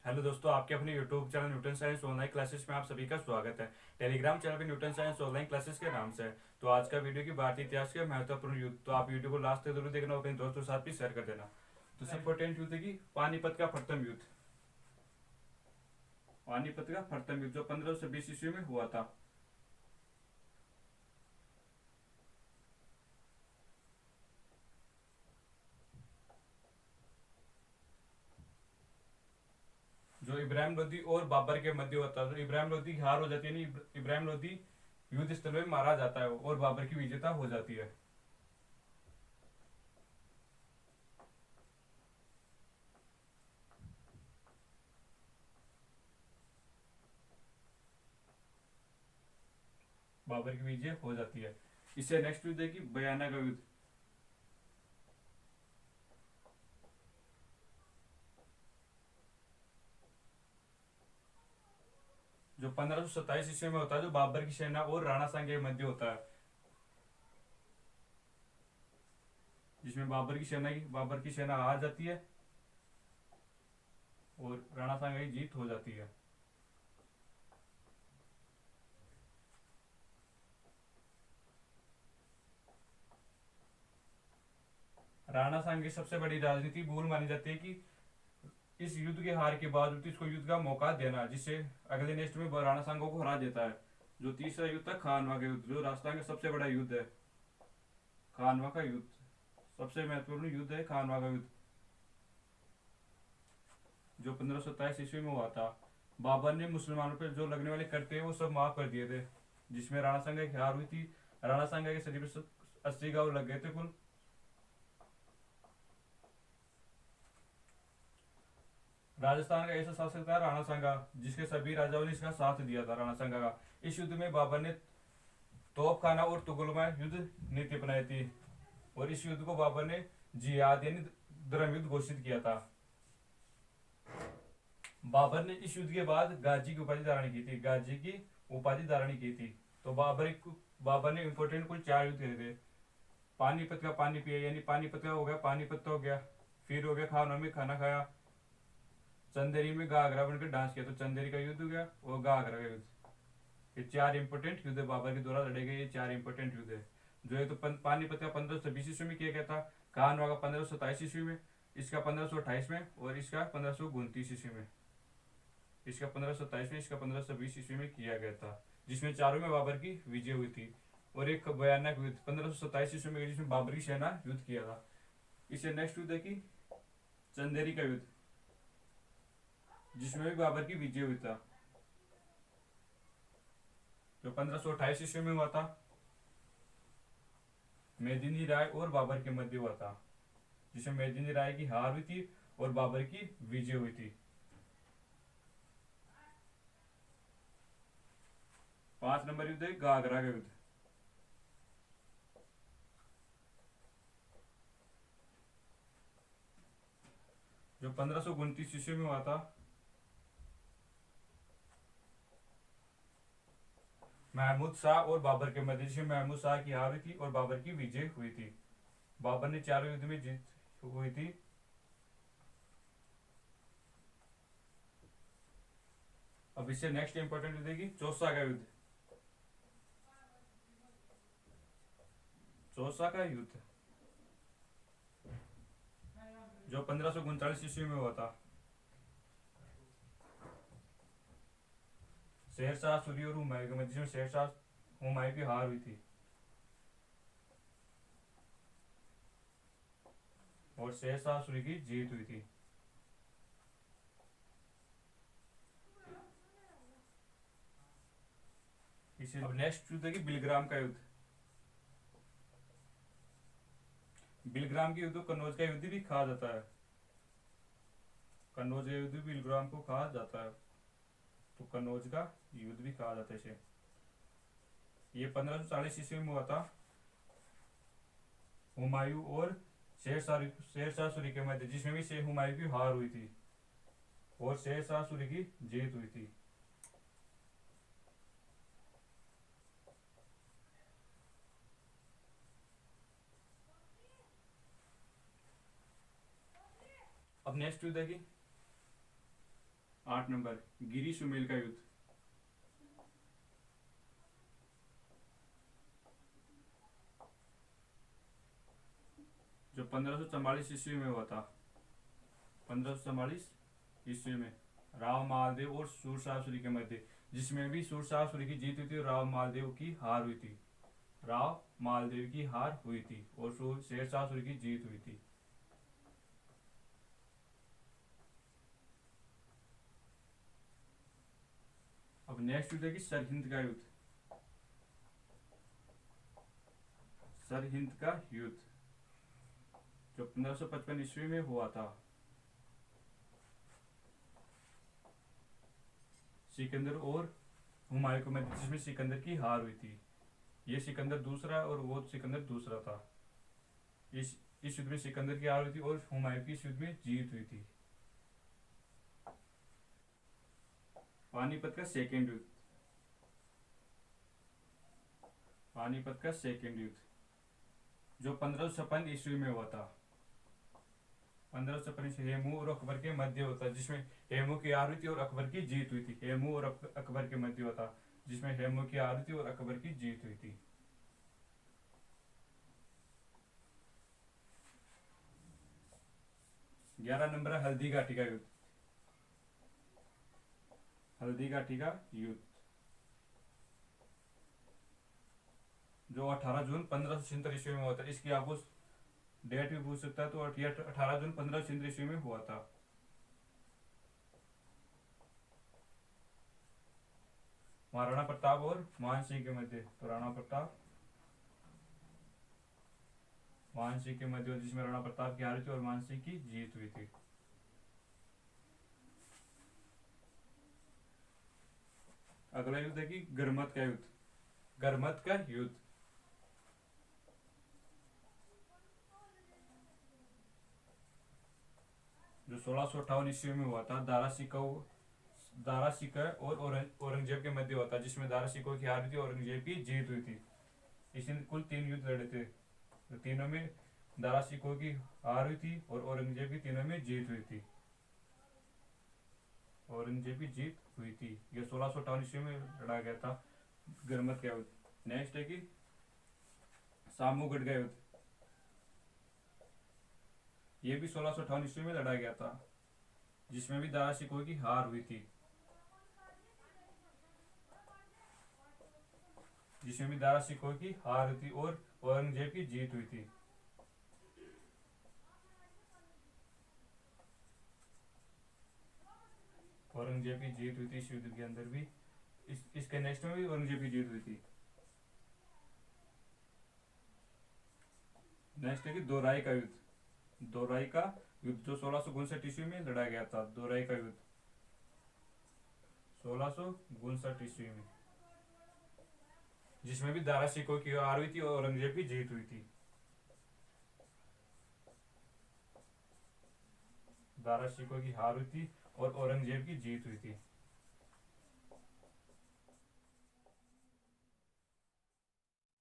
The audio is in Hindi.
हेलो दोस्तों, आपके अपने YouTube channel Newton science online classes में आप सभी का स्वागत है। टेलीग्राम चैनल पे न्यूटन साइंस ऑनलाइन क्लासेस के नाम से है। तो आज का वीडियो की भारतीय इतिहास के महत्वपूर्ण युद्ध, तो आप वीडियो को लास्ट तक जरूर देखना और अपने दोस्तों के साथ भी शेयर कर देना। तो सबसे इम्पोर्टेंट युद्ध की पानीपत का प्रथम युद्ध। पानीपत का प्रथम युद्ध जो 1520 ईस्वी में हुआ था। जो इब्राहिम लोदी और बाबर के मध्य होता है। जो इब्राहिम लोदी की हार हो जाती है, नहीं, इब्राहिम लोदी युद्ध स्थल में मारा जाता है और बाबर की विजेता हो जाती है। बाबर की विजय हो जाती है। इससे नेक्स्ट युद्ध है कि बयाना का युद्ध। जो 1527 ईस्वी में होता है, जो बाबर की सेना और राणा सांगे के मध्य होता है, जिसमें बाबर की सेना हार जाती है और राणा सांगे की जीत हो जाती है। राणा सांगे की सबसे बड़ी राजनीति भूल मानी जाती है कि इस युद्ध के हार के बाद इसको युद्ध का मौका देना, जिससे अगले नेक्स्ट में राणा सांगो को हरा देता है। जो तीसरा युद्ध था खानवा का युद्ध, जो राजस्थान का सबसे बड़ा युद्ध है। खानवा का युद्ध सबसे महत्वपूर्ण युद्ध है। खानवा का युद्ध जो 1527 ईस्वी में हुआ था। बाबर ने मुसलमानों पर जो लगने वाले करते हैं वो सब माफ कर दिए थे, जिसमें राणा सांगा की हार हुई थी। राणा सांगा के शरीर पर 80 गांव लग गए थे कुल। राजस्थान का ऐसा शासक था राणा सांगा, जिसके सभी राजाओं ने इसका साथ दिया था राणा सांगा का। इस युद्ध में बाबर ने तोपखाना और तुगलमा युद्ध नीति अपनाई थी और इस युद्ध को बाबर ने जिहाद यानी धर्म युद्ध घोषित किया था। बाबर ने इस युद्ध के बाद गाजी की उपाधि धारण की थी। गाजी की उपाधि धारण की थी। तो बाबर ने इंपोर्टेंट कुल 4 युद्ध करे थे। पानीपत का पानी पिया यानी पानीपत का हो गया, पानीपत हो गया। फिर हो गया खानवा में खाना खाया। चंदेरी में घाघरा बनकर डांस किया, तो चंदेरी का युद्ध हो गया और घाघरा का युद्ध। ये 4 इंपोर्टेंट युद्ध बाबर के द्वारा लड़े गए। ये 4 इंपोर्टेंट युद्ध है। जो है तो पानीपत का 1520 ईस्वी में किया गया था। खानवा का 1527 ईस्वी में, इसका 1528 में और इसका 1529 ईस्वी में। इसका 1527 में, इसका 1520 ईस्वी में किया गया था, जिसमें चारों में बाबर की विजय हुई थी। और एक बयाना युद्ध 1527 ईस्वी में, जिसमें बाबर की सेना युद्ध किया था। इससे नेक्स्ट युद्ध है कि चंदेरी का युद्ध, जिसमें भी बाबर की विजय हुई था, जो 1528 ईस्वी में हुआ था। मेदिनी राय और बाबर के मध्य हुआ था, जिसमें मेदिनी राय की हार हुई थी और बाबर की विजय हुई थी। 5 नंबर युद्ध है घाघरा का युद्ध, जो 1529 ईस्वी में हुआ था। महमूद शाह और बाबर के मध्य, जिसमें महमूद शाह की हार हुई थी और बाबर की विजय हुई थी। बाबर ने चारों युद्ध में जीत हुई थी। अब इससे नेक्स्ट इंपॉर्टेंट युद्ध है कि चौसा का युद्ध। चौसा का युद्ध जो 1539 ईस्वी में हुआ था। शेरशाह सूरी और हुमायूं के मध्य, जिसमें शेरशाह हुमायूं की हार हुई थी और शेरशाह सूरी की जीत हुई थी। इसे अब नेक्स्ट युद्ध है कि बिलग्राम का युद्ध। बिलग्राम के युद्ध को कन्नौज का युद्ध भी कहा जाता है। कन्नौज का युद्ध भी बिलग्राम को कहा जाता है, तो कन्नौज का युद्ध भी कहा जाता है इसे। ये 1540 ईस्वी में हुआ था। हुमायूं और शेरशाह सूरी के मध्य, जिसमें भी शेख हुमायूं की हार हुई थी और शेरशाह सूरी की जीत हुई थी। अब नेक्स्ट युद्ध है कि 8 नंबर गिरी सुमेल का युद्ध, जो 1544 ईस्वी में हुआ था। 1544 ईस्वी में राव महादेव और सूरसासुरी के मध्य, जिसमें भी सूरसासुरी की जीत हुई थी और राव महादेव की हार हुई थी। राव महादेव की हार हुई थी और शेरशाहसुरी की जीत हुई थी। अब नेक्स्ट युद्ध है कि सरहिंद का युद्ध। सरहिंद का युद्ध जो 1555 ईस्वी में हुआ था। सिकंदर और हुमायूं के मध्य, जिसमें सिकंदर की हार हुई थी। ये सिकंदर दूसरा और वो सिकंदर दूसरा था। इस युद्ध में सिकंदर की हार हुई थी और हुमायूं की इस युद्ध में जीत हुई थी। पानीपत का सेकेंड युद्ध। पानीपत का सेकेंड युद्ध जो 1556 ईस्वी में हुआ था। 1556 ईस्वी हेमू और अकबर के मध्य होता, जिसमें हेमू की हार हुई थी और अकबर की जीत हुई थी। हेमू और अकबर के मध्य होता, जिसमें हेमू की हार हुई थी और अकबर की जीत हुई थी। 11 नंबर है हल्दी घाटी का युद्ध। हल्दी घाटी का युद्ध जो 18 जून 1576 ईस्वी में हुआ था। इसकी आपको डेट भी पूछ सकता है, तो 18 जून 1576 ईस्वी में हुआ था। महाराणा प्रताप और मान सिंह के मध्य, तो राणा प्रताप मान सिंह के मध्य, जिसमें राणा प्रताप की हार थी और मान सिंह की जीत हुई थी। अगला युद्ध है कि गरमत का युद्ध। गरमत का युद्ध जो 1658 ईस्वी में हुआ था। दारा सिकोह और औरंगजेब के मध्य हुआ था, जिसमें दारा सिकोह की हार हुई थी और औरंगजेब की जीत हुई थी। इसने कुल 3 युद्ध लड़े थे, तो तीनों में दारा सिकोह की हार हुई थी और औरंगजेब की तीनों में जीत हुई थी। औरंगजेब की जीत हुई थी। यह 1658 ईस्वी में लड़ा गया था गरमत का युद्ध। नेक्स्ट है कि सामूगढ़ का युद्ध। यह भी 1658 ईस्वी में लड़ा गया था, जिसमें भी दारा सिकोह की हार हुई थी। जिसमें भी दारा सिकोह की हार हुई थी और औरंगजेब की जीत हुई थी। औरंगजेब की जीत हुई थी इस युद्ध के अंदर भी। इसके नेक्स्ट में भी औरंगजेब की जीत हुई थी। नेक्स्ट है कि दोराई का युद्ध। दोराई का युद्ध जो 1659 ईस्वी में लड़ा गया था। दोराई का युद्ध 1659 ईस्वी में, जिसमें भी दारा सिकोह की हार हुई थी और औरंगजेब की जीत हुई थी। दारा सिकोह की हार हुई थी और औरंगजेब की जीत हुई थी।